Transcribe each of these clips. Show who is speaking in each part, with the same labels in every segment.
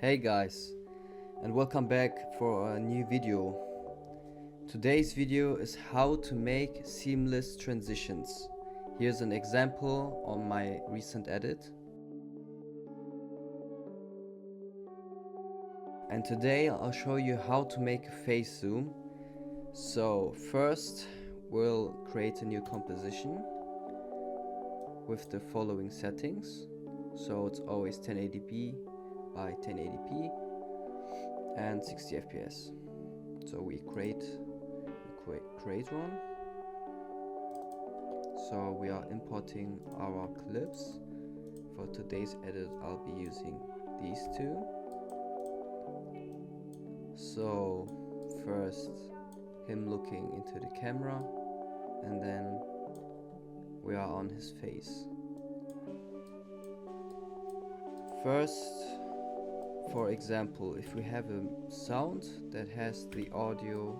Speaker 1: Hey guys, and welcome back for a new video. Today's video is how to make seamless transitions. Here's an example on my recent edit. And today I'll show you how to make a face zoom. So first we'll create a new composition with the following settings. So it's always 1080p by 1080p and 60 fps. So we create one. So we are importing our clips. For today's edit I'll be using these two. So first him looking into the camera, and then we are on his face. First, for example, if we have a sound that has the audio,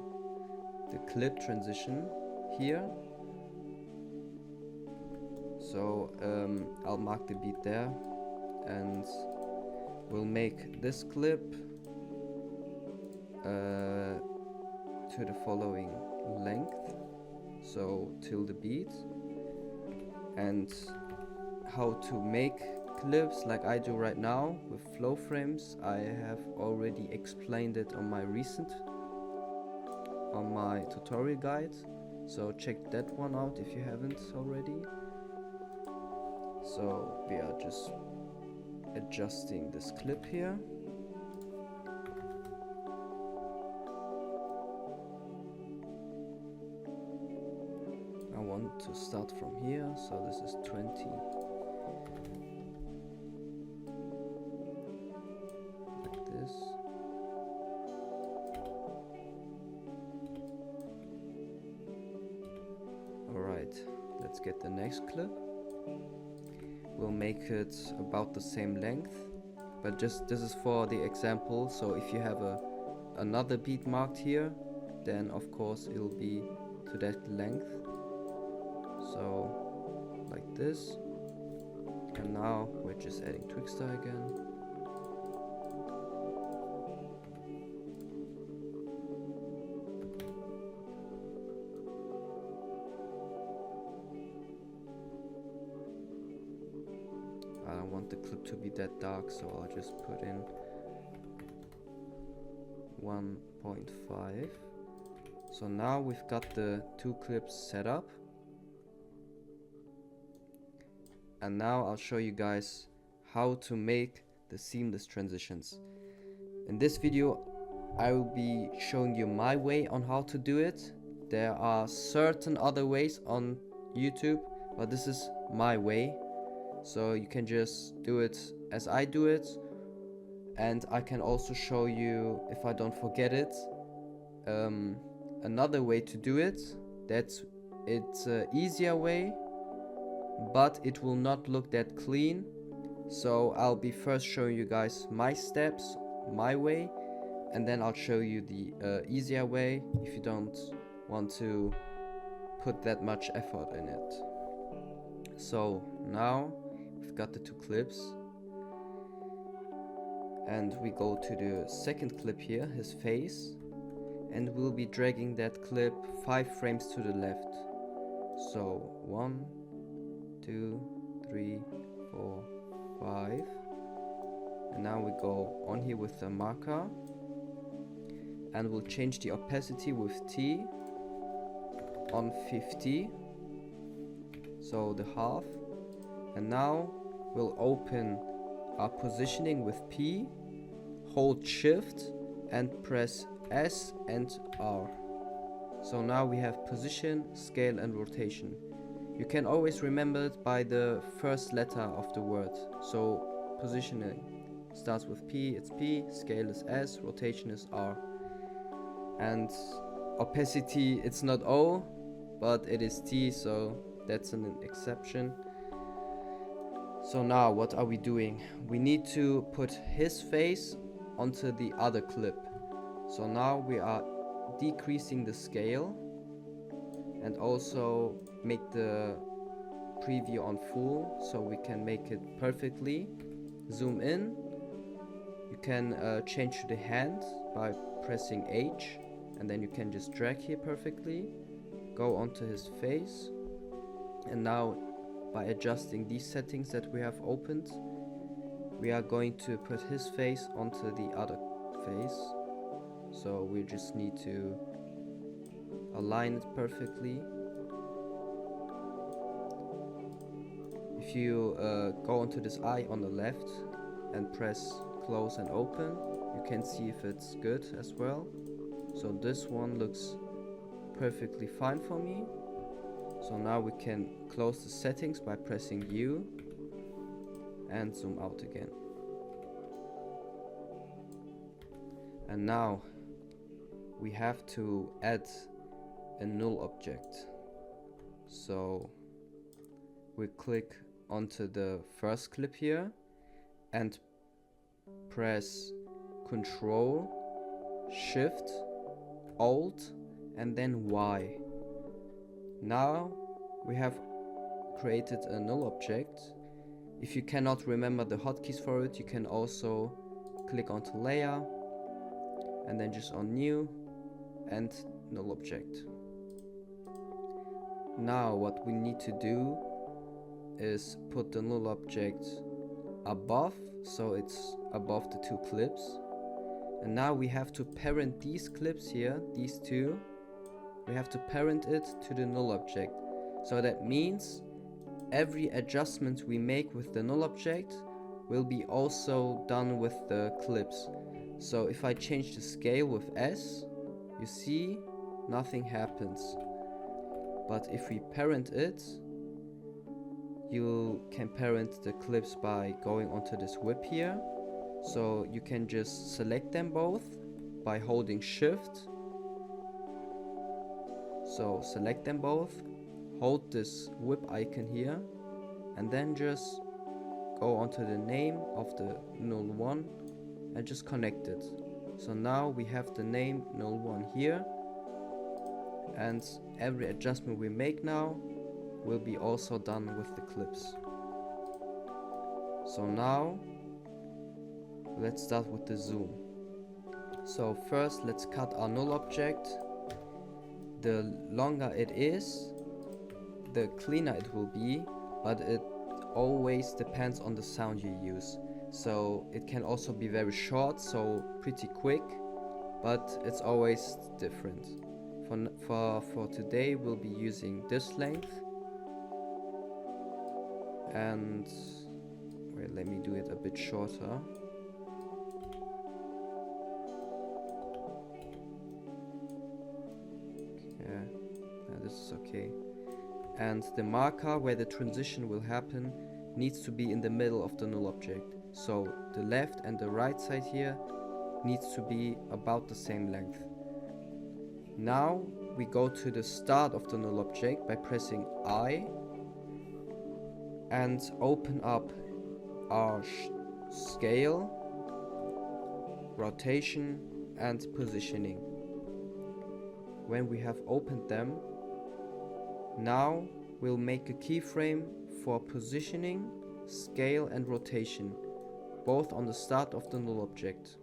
Speaker 1: the clip transition here, so I'll mark the beat there, and we'll make this clip to the following length, so till the beat. And how to make clips like I do right now with flow frames, I have already explained it on my tutorial guide, so check that one out if you haven't already. So we are just adjusting this clip here. I want to start from here, so this is 20. Like this. Alright, let's get the next clip. We'll make it about the same length, but just this is for the example. So if you have another beat marked here, then of course it'll be to that length. So like this. And now we're just adding Twixtor again. I don't want the clip to be that dark, so I'll just put in 1.5. So now we've got the two clips set up. And now I'll show you guys how to make the seamless transitions. In this video I will be showing you my way on how to do it. There are certain other ways on YouTube, but this is my way. So you can just do it as I do it. And I can also show you, if I don't forget it, another way to do it. It's an easier way, but it will not look that clean. So I'll be first showing you guys my steps, my way, and then I'll show you the easier way if you don't want to put that much effort in it. So now we've got the two clips, and we go to the second clip here, his face, and we'll be dragging that clip 5 frames to the left. So 1, 2, 3, 4, 5. And now we go on here with the marker, and we'll change the opacity with T on 50, so the half. And now we'll open our positioning with P, hold shift and press S and R. So now we have position, scale and rotation. You can always remember it by the first letter of the word. So positioning starts with P, it's P, scale is S, rotation is R. And opacity, it's not O, but it is T, so that's an exception. So now what are we doing? We need to put his face onto the other clip. So now we are decreasing the scale and also make the preview on full so we can make it perfectly. Zoom in You can change to the hand by pressing H, and then you can just drag here perfectly, go onto his face, and now by adjusting these settings that we have opened, we are going to put his face onto the other face. So we just need to align it perfectly. If you go onto this eye on the left and press close and open, you can see if it's good as well. So this one looks perfectly fine for me. So now we can close the settings by pressing U and zoom out again. And now we have to add a null object. So we click onto the first clip here and press Ctrl, Shift, Alt, and then Y. Now we have created a null object. If you cannot remember the hotkeys for it, you can also click onto Layer and then just on New and Null Object. Now what we need to do is put the null object above, so it's above the two clips. And now we have to parent these clips here, these two. We have to parent it to the null object. So that means every adjustment we make with the null object will be also done with the clips. So if I change the scale with S, you see nothing happens. But if we parent it, you can parent the clips by going onto this whip here. So you can just select them both by holding Shift. So select them both, hold this whip icon here, and then just go onto the name of the null one and just connect it. So now we have the name null one here, and every adjustment we make now will be also done with the clips. So now let's start with the zoom. So first let's cut our null object. The longer it is, the cleaner it will be, but it always depends on the sound you use. So it can also be very short, so pretty quick, but it's always different. For today we'll be using this length, and wait, let me do it a bit shorter. Yeah, this is okay. And the marker where the transition will happen needs to be in the middle of the null object. So the left and the right side here needs to be about the same length. Now we go to the start of the null object by pressing I and open up our scale, rotation and positioning. When we have opened them, now we'll make a keyframe for positioning, scale and rotation, both on the start of the null object.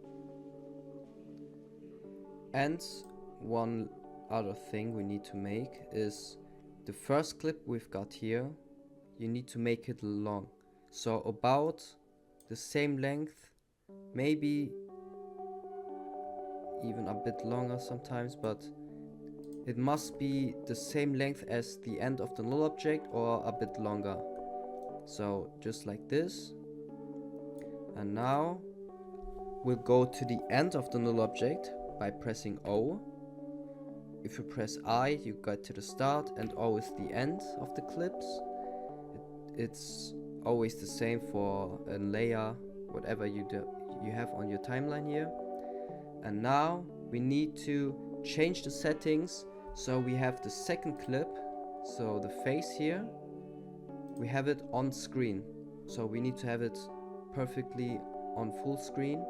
Speaker 1: And one other thing we need to make is the first clip we've got here, you need to make it long. So about the same length, maybe even a bit longer sometimes, but it must be the same length as the end of the null object or a bit longer. So just like this. And now we'll go to the end of the null object by pressing O. If you press I, you get to the start, and O is the end of the clips. It's always the same for a layer, whatever you have on your timeline here. And now we need to change the settings so we have the second clip, so the face here, we have it on screen. So we need to have it perfectly on full screen.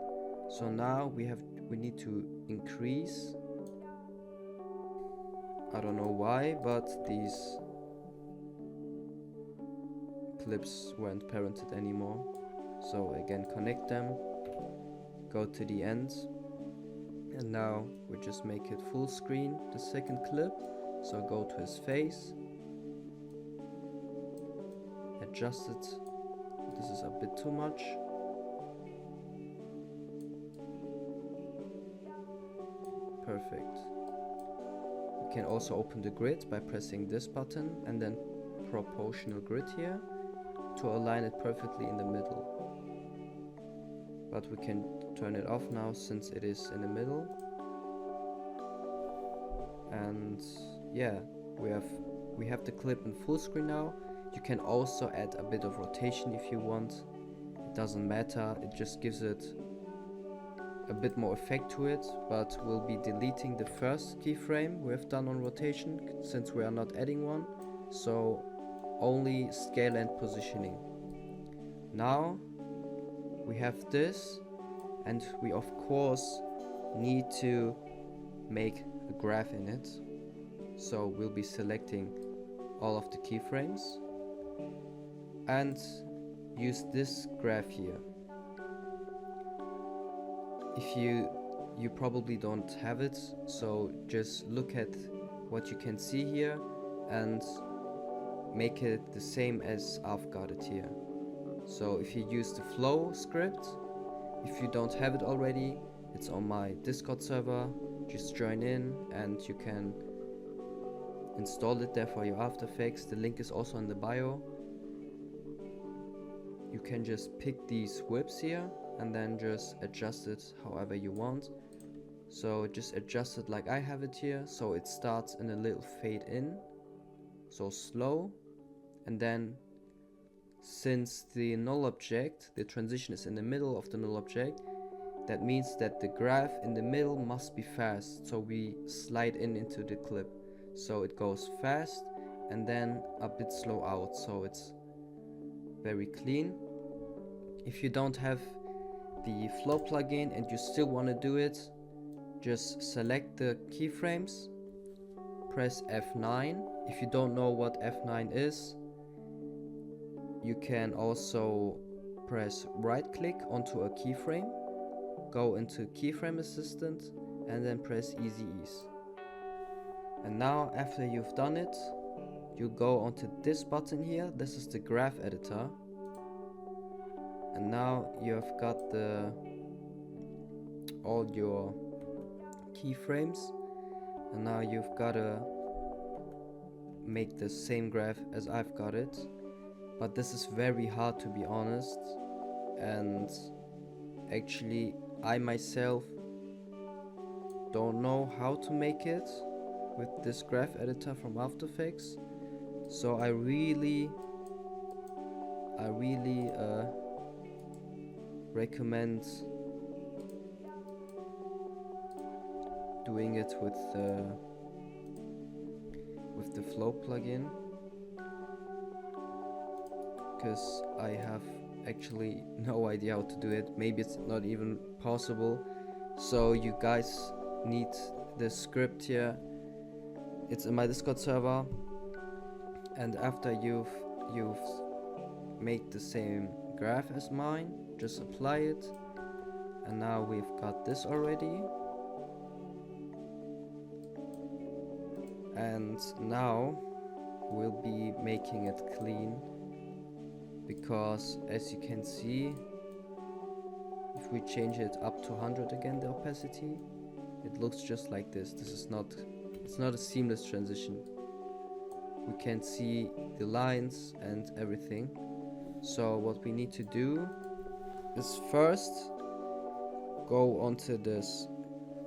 Speaker 1: So now we need to increase. I don't know why, but these clips weren't parented anymore. So again, connect them, go to the end, and now we just make it full screen, the second clip. So go to his face, adjust it, this is a bit too much. Perfect. You can also open the grid by pressing this button and then proportional grid here to align it perfectly in the middle. But we can turn it off now since it is in the middle. And yeah, we have the clip in full screen now. You can also add a bit of rotation if you want. It doesn't matter, it just gives it a bit more effect to it, but we'll be deleting the first keyframe we have done on rotation since we are not adding one, so only scale and positioning. Now we have this, and we of course need to make a graph in it, so we'll be selecting all of the keyframes and use this graph here. If you probably don't have it, so just look at what you can see here and make it the same as I've got it here. So if you use the flow script, if you don't have it already, it's on my Discord server, just join in and you can install it there for your After Effects. The link is also in the bio. You can just pick these whips here and then just adjust it however you want. So just adjust it like I have it here, so it starts in a little fade in, so slow, and then since the null object, the transition is in the middle of the null object, that means that the graph in the middle must be fast, so we slide into the clip, so it goes fast and then a bit slow out, so it's very clean. If you don't have the flow plugin and you still want to do it, just select the keyframes, press F9. If you don't know what F9 is, you can also press right click onto a keyframe, go into keyframe assistant and then press easy ease. And now after you've done it, you go onto this button here, this is the graph editor. And now you've got all your keyframes, and now you've got to make the same graph as I've got it, but this is very hard to be honest, and actually I myself don't know how to make it with this graph editor from After Effects, so I really recommend doing it with the flow plugin, because I have actually no idea how to do it. Maybe it's not even possible, so you guys need the script here. It's in my Discord server, and after you've made the same graph as mine, just apply it, and now we've got this already. And now we'll be making it clean, because as you can see, if we change it up to 100 again, the opacity, it looks just like this. It's not a seamless transition. We can see the lines and everything. So what we need to do is first go onto this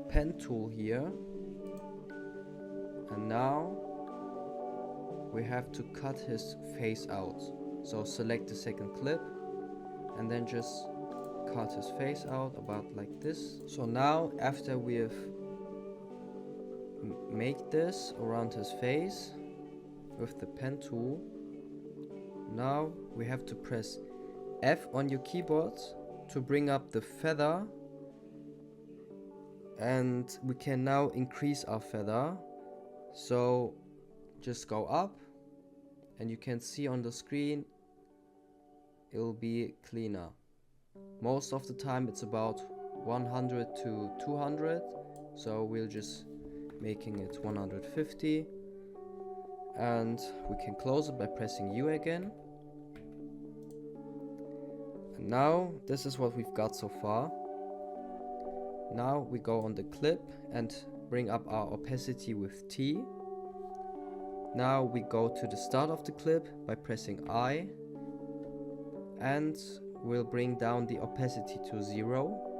Speaker 1: pen tool here, and now we have to cut his face out. So select the second clip and then just cut his face out about like this. So now after we have made this around his face with the pen tool, now we have to press F on your keyboard to bring up the feather, and we can now increase our feather. So just go up and you can see on the screen it'll be cleaner. Most of the time it's about 100 to 200, so we'll just making it 150, and we can close it by pressing U again. And now this is what we've got so far. Now we go on the clip and bring up our opacity with T. Now we go to the start of the clip by pressing I, and we'll bring down the opacity to 0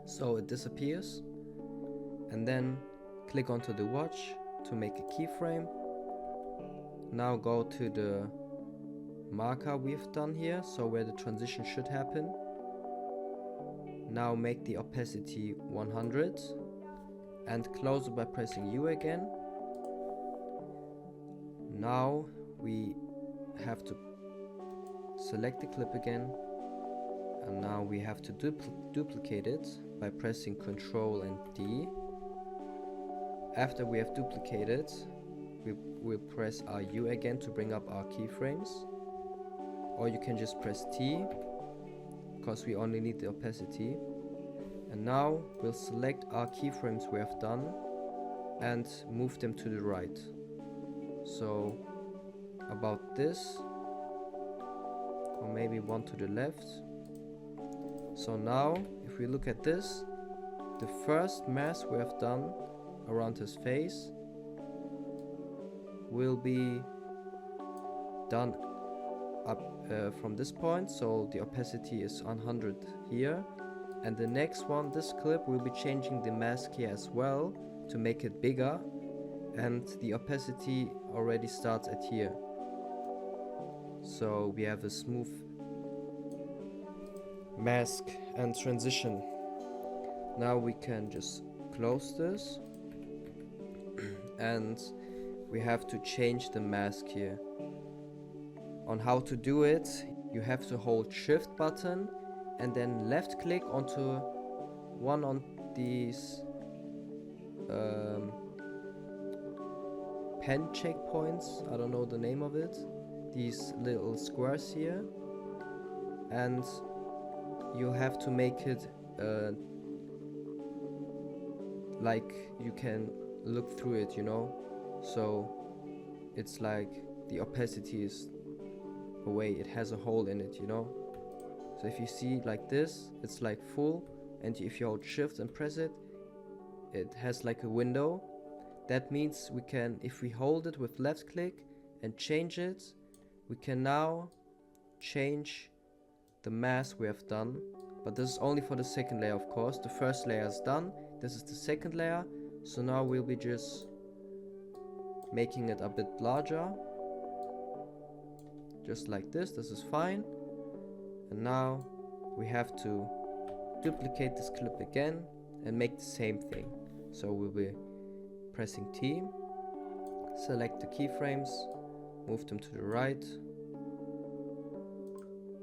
Speaker 1: so it disappears, and then click onto the watch to make a keyframe. Now go to the marker we've done here, so where the transition should happen. Now make the opacity 100 and close it by pressing U again. Now we have to select the clip again, and now we have to duplicate it by pressing Ctrl and D. After we have duplicated, we'll press our U again to bring up our keyframes, or you can just press T because we only need the opacity. And now we'll select our keyframes we have done and move them to the right, so about this, or maybe one to the left. So now if we look at this, the first mask we have done around his face will be done up from this point, so the opacity is 100 here, and the next one, this clip, will be changing the mask here as well to make it bigger, and the opacity already starts at here, so we have a smooth mask and transition. Now we can just close this and we have to change the mask here. On how to do it, you have to hold Shift button and then left click onto one on these pen checkpoints, I don't know the name of it, these little squares here, and you have to make it like you can look through it, you know, so it's like the opacity is away, it has a hole in it, you know. So if you see like this, it's like full, and if you hold Shift and press it, it has like a window. That means we can, if we hold it with left click and change it, we can now change the mask we have done. But this is only for the second layer, of course. The first layer is done, this is the second layer, so now we'll be just making it a bit larger, just like this. This is fine. And now we have to duplicate this clip again and make the same thing. So we'll be pressing T, select the keyframes, move them to the right,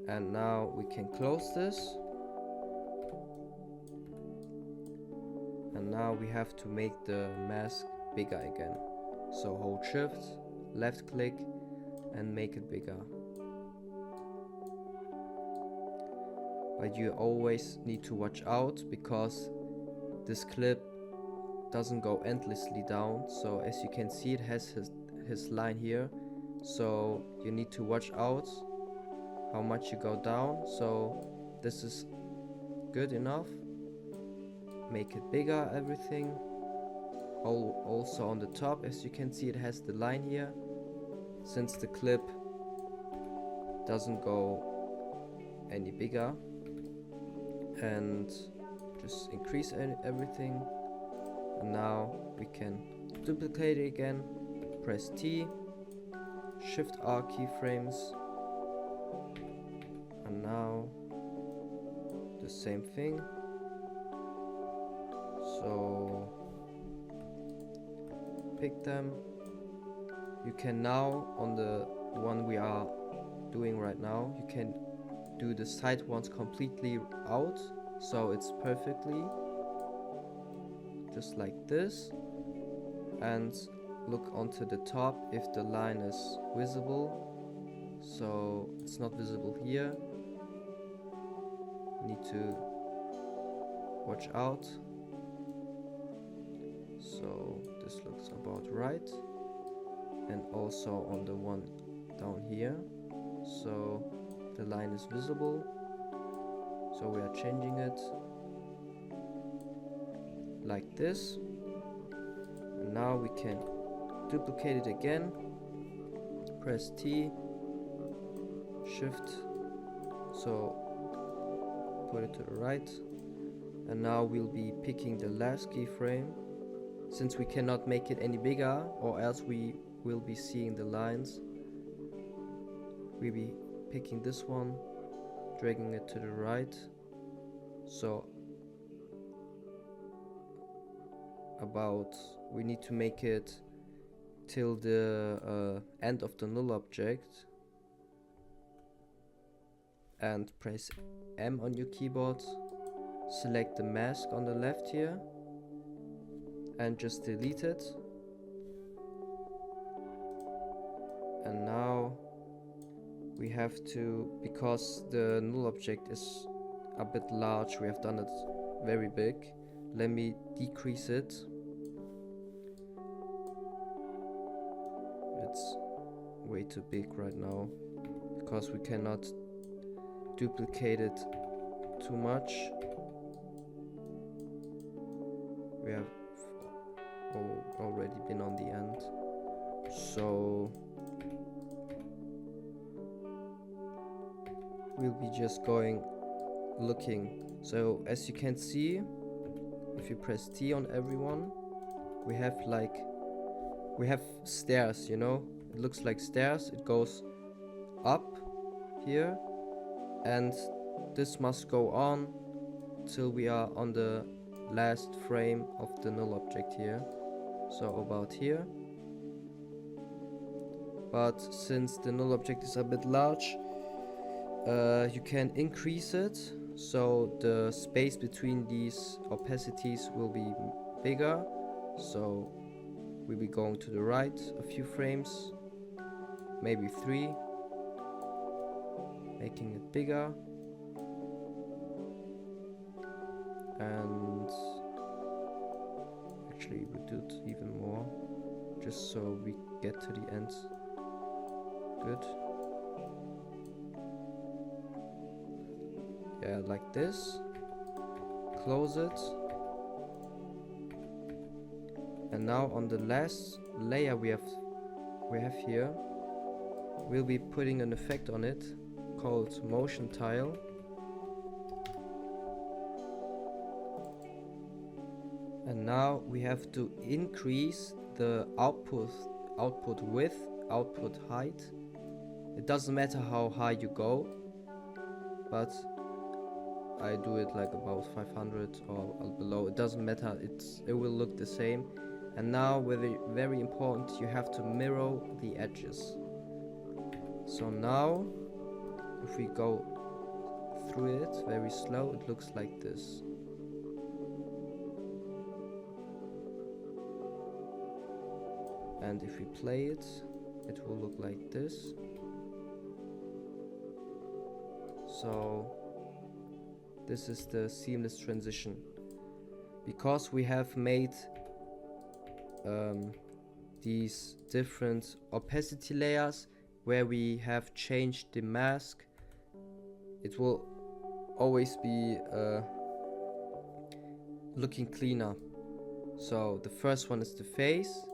Speaker 1: and now we can close this. And now we have to make the mask bigger again. So hold Shift, left click, and make it bigger. But you always need to watch out, because this clip doesn't go endlessly down. So as you can see, it has his line here, so you need to watch out how much you go down. So this is good enough. Make it bigger, everything. Also on the top, as you can see, it has the line here, since the clip doesn't go any bigger. And just increase everything. And now we can duplicate it again, press T, Shift R keyframes, and now the same thing. So pick them. You can now, on the one we are doing right now, you can do the side ones completely out, so it's perfectly just like this, and look onto the top if the line is visible. So it's not visible here. Need to watch out. So this looks about right, and also on the one down here, so the line is visible. So we are changing it like this, and now we can duplicate it again, press T, Shift, so put it to the right, and now we'll be picking the last keyframe. Since we cannot make it any bigger, or else we will be seeing the lines, we'll be picking this one, dragging it to the right. So we need to make it till the end of the null object, and press M on your keyboard, select the mask on the left here, and just delete it. And now we have to, because the null object is a bit large, we have done it very big. Let me decrease it. It's way too big right now, because we cannot duplicate it too much. We have already been on the end, so we'll be just looking. So as you can see, if you press T on everyone, we have stairs, you know, it looks like stairs. It goes up here, and this must go on till we are on the last frame of the null object here, so about here. But since the null object is a bit large, you can increase it, so the space between these opacities will be bigger. So we'll be going to the right a few frames, maybe 3, making it bigger, and actually we'll do it even more, just so we get to the end. Good. Yeah, like this. Close it. And now on the last layer we have here, we'll be putting an effect on it called motion tile. And now we have to increase the output width, output height. It doesn't matter how high you go, but I do it like about 500 or below. It doesn't matter, it will look the same. And now, very important, you have to mirror the edges. So now if we go through it very slow, it looks like this. And if we play it, it will look like this. So this is the seamless transition. Because we have made these different opacity layers where we have changed the mask, it will always be looking cleaner. So the first one is the face.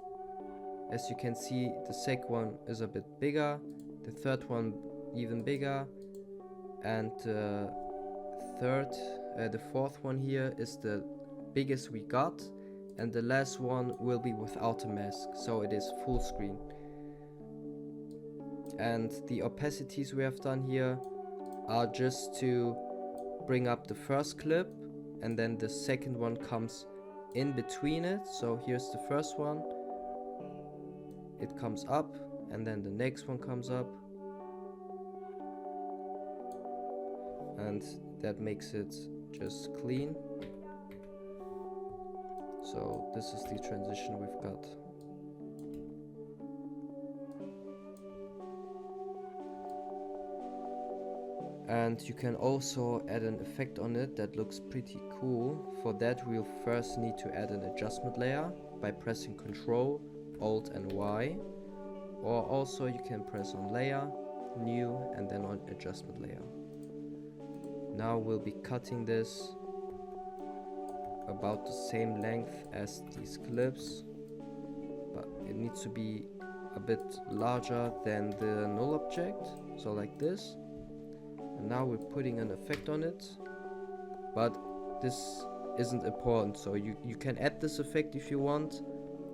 Speaker 1: As you can see, the second one is a bit bigger, the third one even bigger, and the fourth one here is the biggest we got, and the last one will be without a mask, so it is full screen. And the opacities we have done here are just to bring up the first clip, and then the second one comes in between it. So here's the first one, it comes up, and then the next one comes up, and that makes it just clean. So this is the transition we've got. And you can also add an effect on it that looks pretty cool. For that we'll first need to add an adjustment layer by pressing Ctrl, Alt and Y, or also you can press on Layer, New, and then on Adjustment Layer. Now we'll be cutting this about the same length as these clips, but it needs to be a bit larger than the null object, so like this. And now we're putting an effect on it, but this isn't important, so you can add this effect if you want.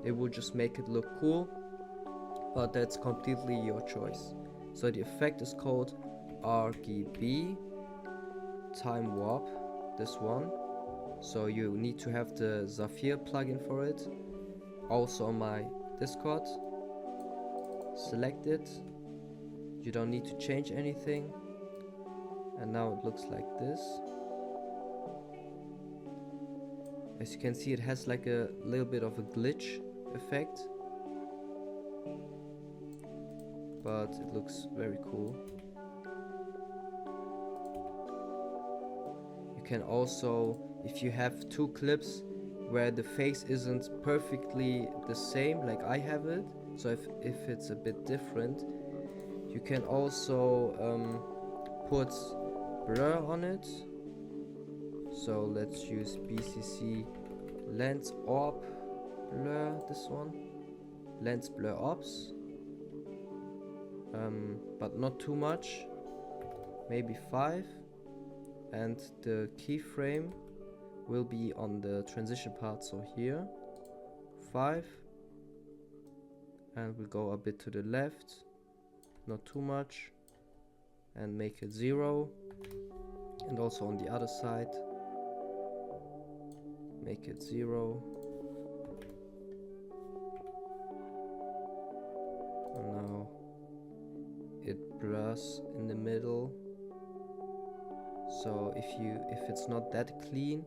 Speaker 1: It will just make it look cool, but that's completely your choice. So the effect is called RGB Time Warp, this one. So you need to have the Zafir plugin for it. Also on my Discord. Select it. You don't need to change anything. And now it looks like this. As you can see, it has like a little bit of a glitch effect, but it looks very cool. You can also, if you have two clips where the face isn't perfectly the same like I have it, so if it's a bit different, you can also put blur on it. So let's use BCC Lens Orb Blur, this one, Lens Blur Ops, but not too much, maybe 5, and the keyframe will be on the transition part, so here 5, and we'll go a bit to the left, not too much, and make it 0, and also on the other side make it 0. And now it blurs in the middle. So if it's not that clean,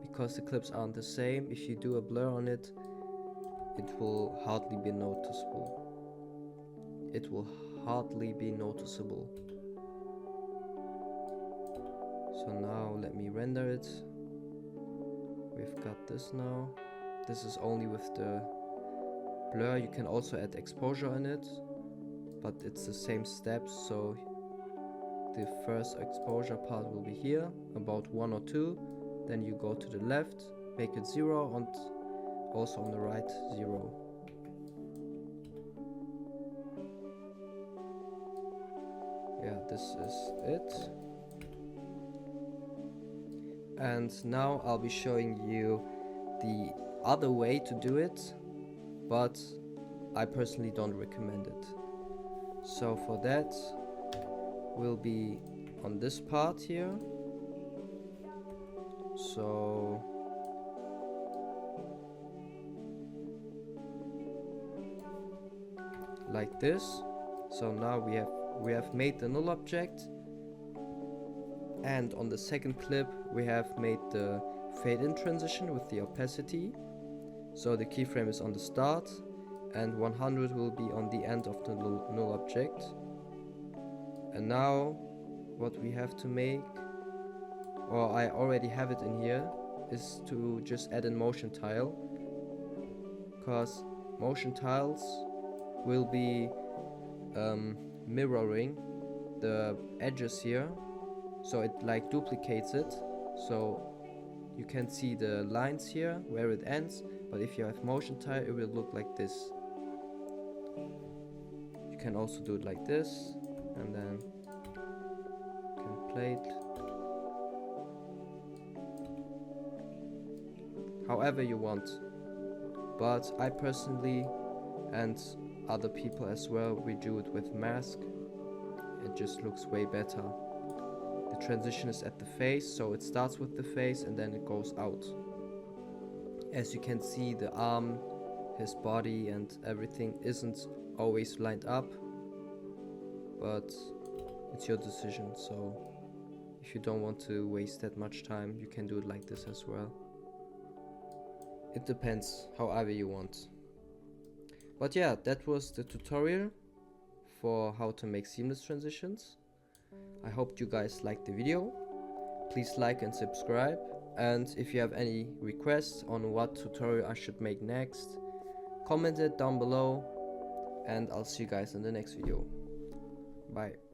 Speaker 1: because the clips aren't the same, if you do a blur on it, it will hardly be noticeable. It will hardly be noticeable. So now let me render it. We've got this now. This is only with the blur. You can also add exposure in it, but it's the same steps. So the first exposure part will be here, about 1 or 2. Then you go to the left, make it 0, and also on the right 0. Yeah, this is it. And now I'll be showing you the other way to do it, but I personally don't recommend it. So for that, we'll be on this part here. So like this. So now we have made the null object, and on the second clip we have made the fade in transition with the opacity. So the keyframe is on the start and 100 will be on the end of the null object. And now what we have to make, or I already have it in here, is to just add a motion tile, because motion tiles will be mirroring the edges here, so it like duplicates it, so you can see the lines here where it ends, but if you have motion tile it will look like this. You can also do it like this, and then you can play it however you want. But I personally, and other people as well, we do it with mask. It just looks way better. The transition is at the face, so it starts with the face and then it goes out. As you can see, the arm, his body and everything isn't always lined up, but it's your decision. So if you don't want to waste that much time, you can do it like this as well. It depends, however you want. But yeah, that was the tutorial for how to make seamless transitions. I hope you guys liked the video. Please like and subscribe, and if you have any requests on what tutorial I should make next, comment it down below, and I'll see you guys in the next video. Bye.